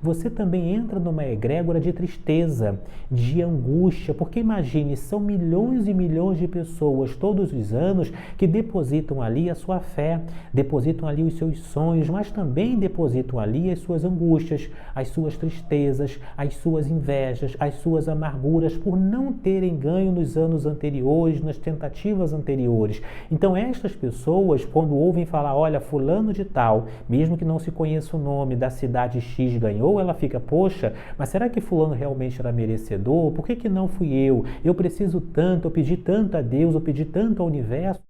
você também entra numa egrégora de tristeza, de angústia, porque imagine, são milhões e milhões de pessoas todos os anos que depositam ali a sua fé, depositam ali os seus sonhos, mas também depositam ali as suas angústias, as suas tristezas, as suas invejas, as suas amarguras por não terem ganho nos anos anteriores, nas tentativas anteriores. Então estas pessoas, quando ouvem falar, olha, fulano de tal, mesmo que não se conheça o nome da cidade X ganhou, ela fica, poxa, mas será que fulano realmente era merecedor? Por que não fui eu? Eu preciso tanto, eu pedi tanto a Deus, eu pedi tanto ao universo.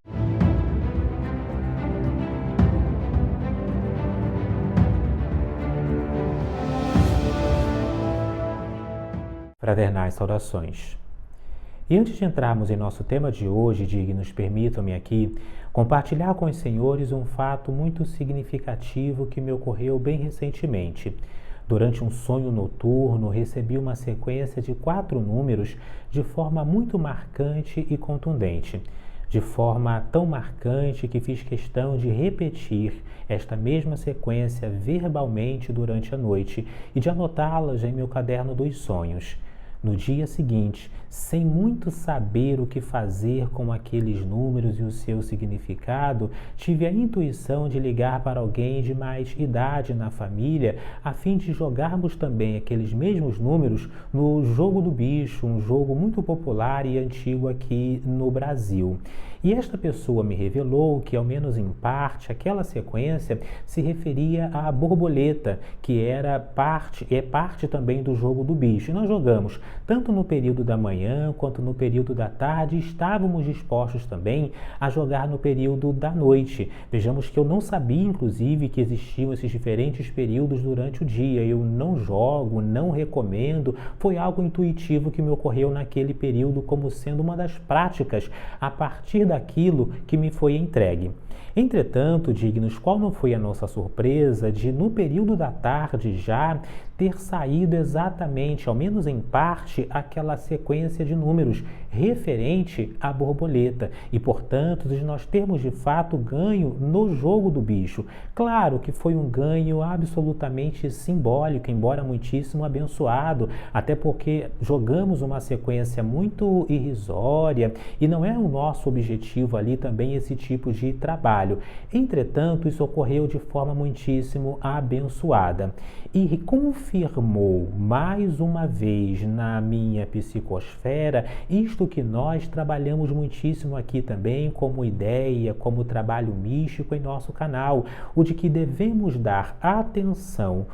Fraternais saudações. E antes de entrarmos em nosso tema de hoje, dignos, permitam-me aqui compartilhar com os senhores um fato muito significativo que me ocorreu bem recentemente. Durante um sonho noturno, recebi uma sequência de 4 números de forma muito marcante e contundente. De forma tão marcante que fiz questão de repetir esta mesma sequência verbalmente durante a noite e de anotá-las em meu caderno dos sonhos. No dia seguinte, sem muito saber o que fazer com aqueles números e o seu significado, tive a intuição de ligar para alguém de mais idade na família, a fim de jogarmos também aqueles mesmos números no jogo do bicho, um jogo muito popular e antigo aqui no Brasil. E esta pessoa me revelou que, ao menos em parte, aquela sequência se referia à borboleta, que é parte também do jogo do bicho. E nós jogamos tanto no período da manhã quanto no período da tarde, e estávamos dispostos também a jogar no período da noite. Vejamos que eu não sabia, inclusive, que existiam esses diferentes períodos durante o dia. Eu não jogo, não recomendo, foi algo intuitivo que me ocorreu naquele período como sendo uma das práticas a partir daquilo que me foi entregue. Entretanto, dignos, qual não foi a nossa surpresa de, no período da tarde já, ter saído exatamente, ao menos em parte, aquela sequência de números referente à borboleta e, portanto, de nós termos de fato ganho no jogo do bicho. Claro que foi um ganho absolutamente simbólico, embora muitíssimo abençoado, até porque jogamos uma sequência muito irrisória e não é o nosso objetivo ali também esse tipo de trabalho. Entretanto, isso ocorreu de forma muitíssimo abençoada e confirmou mais uma vez na minha psicosfera isto que nós trabalhamos muitíssimo aqui também como ideia, como trabalho místico em nosso canal, o de que devemos dar atenção,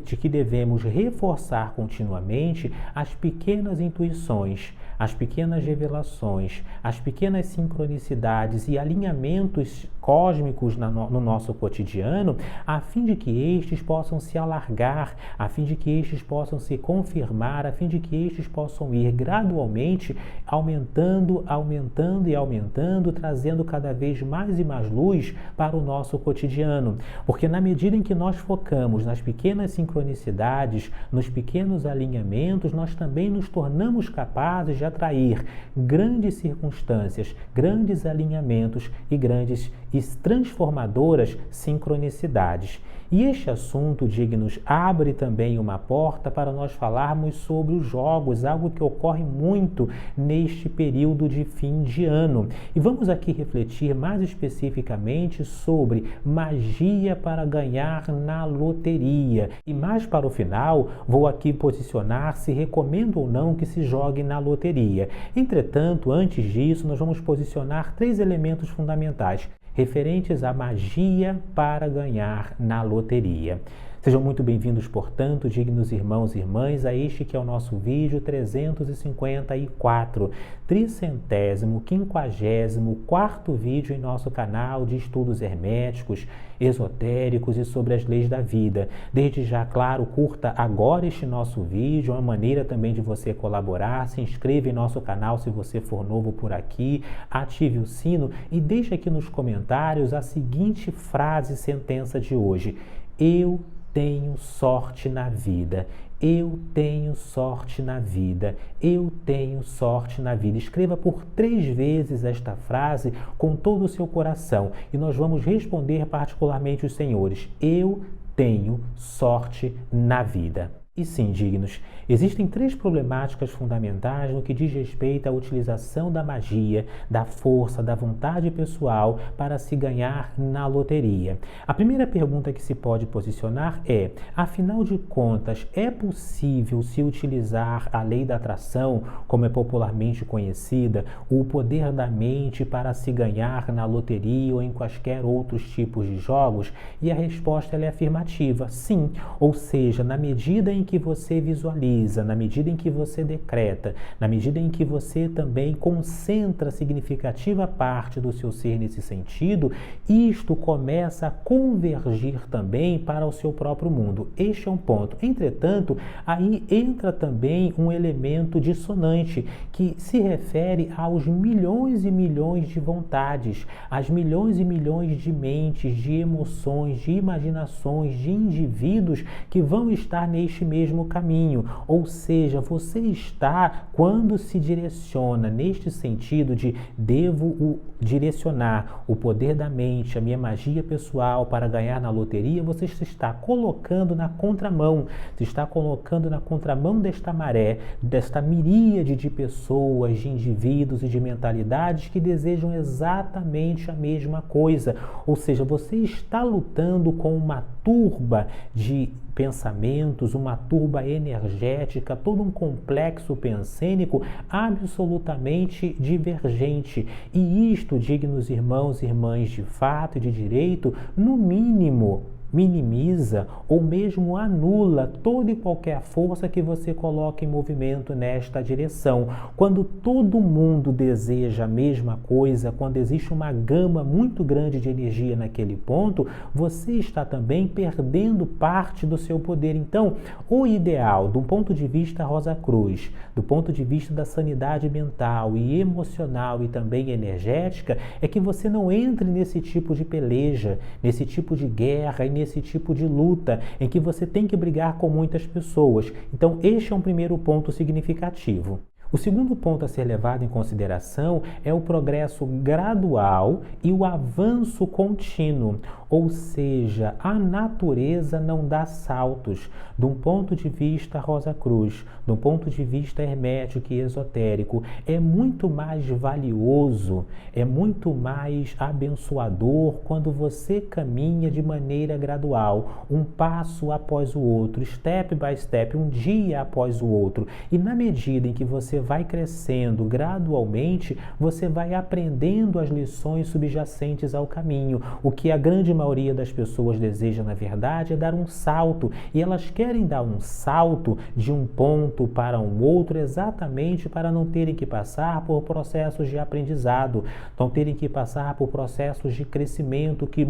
de que devemos reforçar continuamente as pequenas intuições, as pequenas revelações, as pequenas sincronicidades e alinhamentos cósmicos no nosso cotidiano, a fim de que estes possam se alargar, a fim de que estes possam se confirmar, a fim de que estes possam ir gradualmente aumentando, aumentando e aumentando, trazendo cada vez mais e mais luz para o nosso cotidiano. Porque na medida em que nós focamos nas pequenas sincronicidades, nos pequenos alinhamentos, nós também nos tornamos capazes de atrair grandes circunstâncias, grandes alinhamentos e grandes e transformadoras sincronicidades. E este assunto, dignos, abre também uma porta para nós falarmos sobre os jogos, algo que ocorre muito neste período de fim de ano. E vamos aqui refletir mais especificamente sobre magia para ganhar na loteria. E mais para o final, vou aqui posicionar se recomendo ou não que se jogue na loteria. Entretanto, antes disso, nós vamos posicionar 3 elementos fundamentais referentes à magia para ganhar na loteria. Sejam muito bem-vindos, portanto, dignos irmãos e irmãs, a este que é o nosso vídeo 354, 354º vídeo em nosso canal de estudos herméticos, esotéricos e sobre as leis da vida. Desde já, claro, curta agora este nosso vídeo, uma maneira também de você colaborar, se inscreva em nosso canal se você for novo por aqui, ative o sino e deixe aqui nos comentários a seguinte frase, sentença de hoje: eu tenho sorte na vida. Eu tenho sorte na vida. Eu tenho sorte na vida. Escreva por 3 vezes esta frase com todo o seu coração e nós vamos responder particularmente os senhores. Eu tenho sorte na vida. E sim, dignos, existem 3 problemáticas fundamentais no que diz respeito à utilização da magia, da força, da vontade pessoal para se ganhar na loteria. A primeira pergunta que se pode posicionar é: afinal de contas, é possível se utilizar a lei da atração, como é popularmente conhecida, o poder da mente para se ganhar na loteria ou em quaisquer outros tipos de jogos? E a resposta é afirmativa, sim. Ou seja, na medida em que você visualiza, na medida em que você decreta, na medida em que você também concentra significativa parte do seu ser nesse sentido, isto começa a convergir também para o seu próprio mundo. Este é um ponto. Entretanto, aí entra também um elemento dissonante que se refere aos milhões e milhões de vontades, às milhões e milhões de mentes, de emoções, de imaginações, de indivíduos que vão estar neste mesmo caminho. Ou seja, você está, quando se direciona neste sentido de devo direcionar o poder da mente, a minha magia pessoal para ganhar na loteria, você se está colocando na contramão, se está colocando na contramão desta maré, desta miríade de pessoas, de indivíduos e de mentalidades que desejam exatamente a mesma coisa. Ou seja, você está lutando com uma turba de pensamentos, uma turba energética, todo um complexo pensênico absolutamente divergente. E isto, dignos irmãos e irmãs de fato e de direito, no mínimo minimiza ou mesmo anula toda e qualquer força que você coloque em movimento nesta direção. Quando todo mundo deseja a mesma coisa, quando existe uma gama muito grande de energia naquele ponto, você está também perdendo parte do seu poder. Então, o ideal, do ponto de vista Rosa Cruz, do ponto de vista da sanidade mental e emocional e também energética, é que você não entre nesse tipo de peleja, nesse tipo de guerra e nesse tipo de luta em que você tem que brigar com muitas pessoas. Então, este é um primeiro ponto significativo. O segundo ponto a ser levado em consideração é o progresso gradual e o avanço contínuo, ou seja, a natureza não dá saltos. De um ponto de vista Rosa Cruz, de um ponto de vista hermético e esotérico, é muito mais valioso, é muito mais abençoador quando você caminha de maneira gradual, um passo após o outro, step by step, um dia após o outro. E na medida em que você vai crescendo gradualmente, você vai aprendendo as lições subjacentes ao caminho. O que a grande maioria das pessoas deseja, na verdade, é dar um salto. E elas querem dar um salto de um ponto para um outro exatamente para não terem que passar por processos de aprendizado, não terem que passar por processos de crescimento que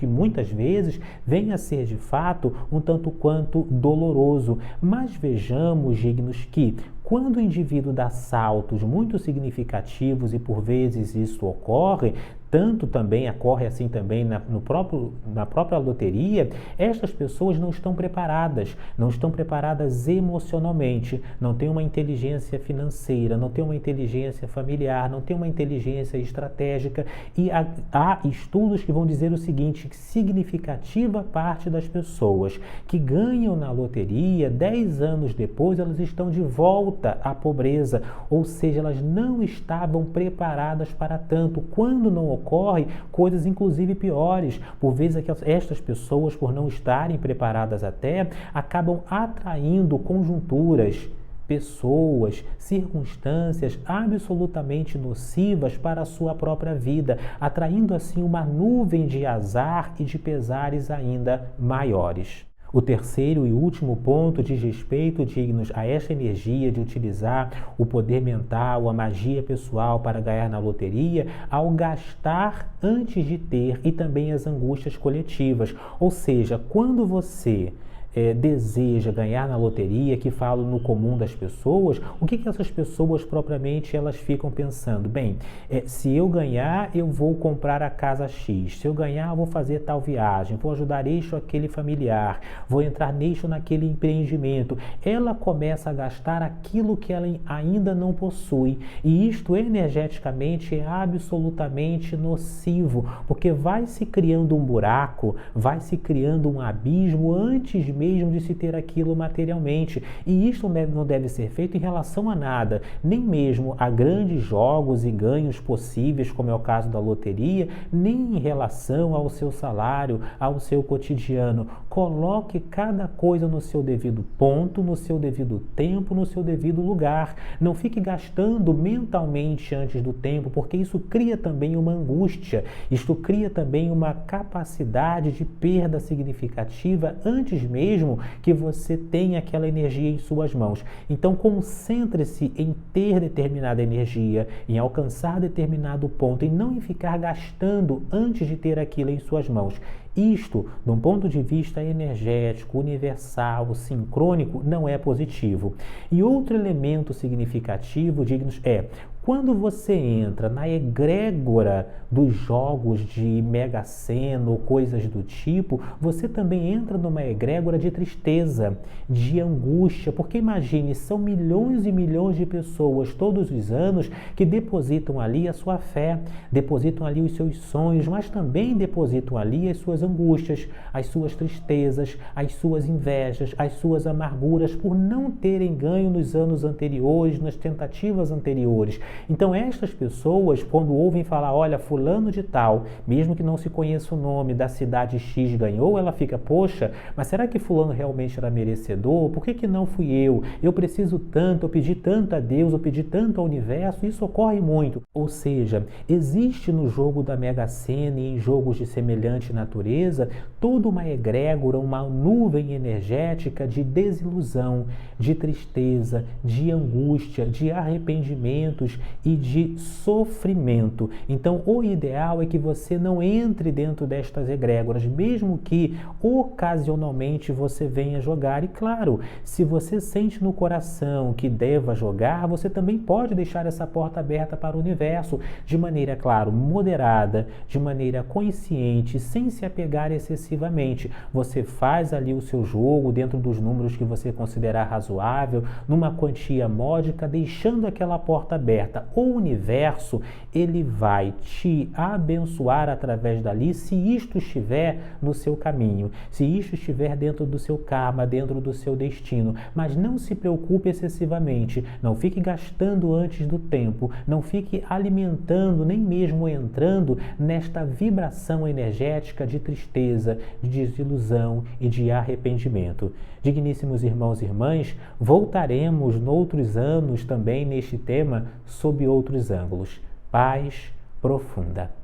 muitas vezes vem a ser, de fato, um tanto quanto doloroso. Mas vejamos, dignos, que quando o indivíduo dá saltos muito significativos, e por vezes isso ocorre, tanto também ocorre assim também na própria loteria, estas pessoas não estão preparadas emocionalmente, não têm uma inteligência financeira, não têm uma inteligência familiar, não têm uma inteligência estratégica, e há estudos que vão dizer o seguinte, que significativa parte das pessoas que ganham na loteria, 10 anos depois, elas estão de volta à pobreza, ou seja, elas não estavam preparadas para tanto. Quando não ocorre coisas inclusive piores, por vezes estas pessoas, por não estarem preparadas até, acabam atraindo conjunturas, pessoas, circunstâncias absolutamente nocivas para a sua própria vida, atraindo assim uma nuvem de azar e de pesares ainda maiores. O terceiro e último ponto diz respeito, dignos, a esta energia de utilizar o poder mental, a magia pessoal para ganhar na loteria, ao gastar antes de ter, e também as angústias coletivas. Ou seja, quando você deseja ganhar na loteria, que falo no comum das pessoas, o que essas pessoas propriamente elas ficam pensando? Bem, se eu ganhar, eu vou comprar a casa X, se eu ganhar, eu vou fazer tal viagem, vou ajudar este ou aquele familiar, vou entrar neste ou naquele empreendimento. Ela começa a gastar aquilo que ela ainda não possui, e isto energeticamente é absolutamente nocivo, porque vai se criando um buraco, vai se criando um abismo antes mesmo de se ter aquilo materialmente, e isto não deve ser feito em relação a nada, nem mesmo a grandes jogos e ganhos possíveis, como é o caso da loteria, nem em relação ao seu salário, ao seu cotidiano. Coloque cada coisa no seu devido ponto, no seu devido tempo, no seu devido lugar. Não fique gastando mentalmente antes do tempo, porque isso cria também uma angústia, isto cria também uma capacidade de perda significativa antes mesmo que você tenha aquela energia em suas mãos. Então concentre-se em ter determinada energia, em alcançar determinado ponto, e não em ficar gastando antes de ter aquilo em suas mãos. Isto, de um ponto de vista energético, universal, sincrônico, não é positivo. E outro elemento significativo, dignos, quando você entra na egrégora dos jogos de Mega Sena ou coisas do tipo, você também entra numa egrégora de tristeza, de angústia, porque imagine, são milhões e milhões de pessoas todos os anos que depositam ali a sua fé, depositam ali os seus sonhos, mas também depositam ali as suas angústias, as suas tristezas, as suas invejas, as suas amarguras por não terem ganho nos anos anteriores, nas tentativas anteriores. Então estas pessoas, quando ouvem falar, olha, fulano de tal, mesmo que não se conheça o nome, da cidade X ganhou, ela fica, poxa, mas será que fulano realmente era merecedor? Por que não fui eu? Eu preciso tanto, eu pedi tanto a Deus, eu pedi tanto ao universo. Isso ocorre muito. Ou seja, existe no jogo da Mega Sena e em jogos de semelhante natureza toda uma egrégora, uma nuvem energética de desilusão, de tristeza, de angústia, de arrependimentos e de sofrimento. Então, o ideal é que você não entre dentro destas egrégoras, mesmo que ocasionalmente você venha jogar. E claro, se você sente no coração que deva jogar, você também pode deixar essa porta aberta para o universo, de maneira, claro, moderada, de maneira consciente, sem se apegar excessivamente. Você faz ali o seu jogo dentro dos números que você considerar razoável, numa quantia módica, deixando aquela porta aberta. O universo, ele vai te abençoar através dali, se isto estiver no seu caminho, se isto estiver dentro do seu karma, dentro do seu destino. Mas não se preocupe excessivamente, não fique gastando antes do tempo, não fique alimentando, nem mesmo entrando nesta vibração energética de tristeza, de desilusão e de arrependimento. Digníssimos irmãos e irmãs, voltaremos noutros anos também neste tema sob outros ângulos. Paz profunda.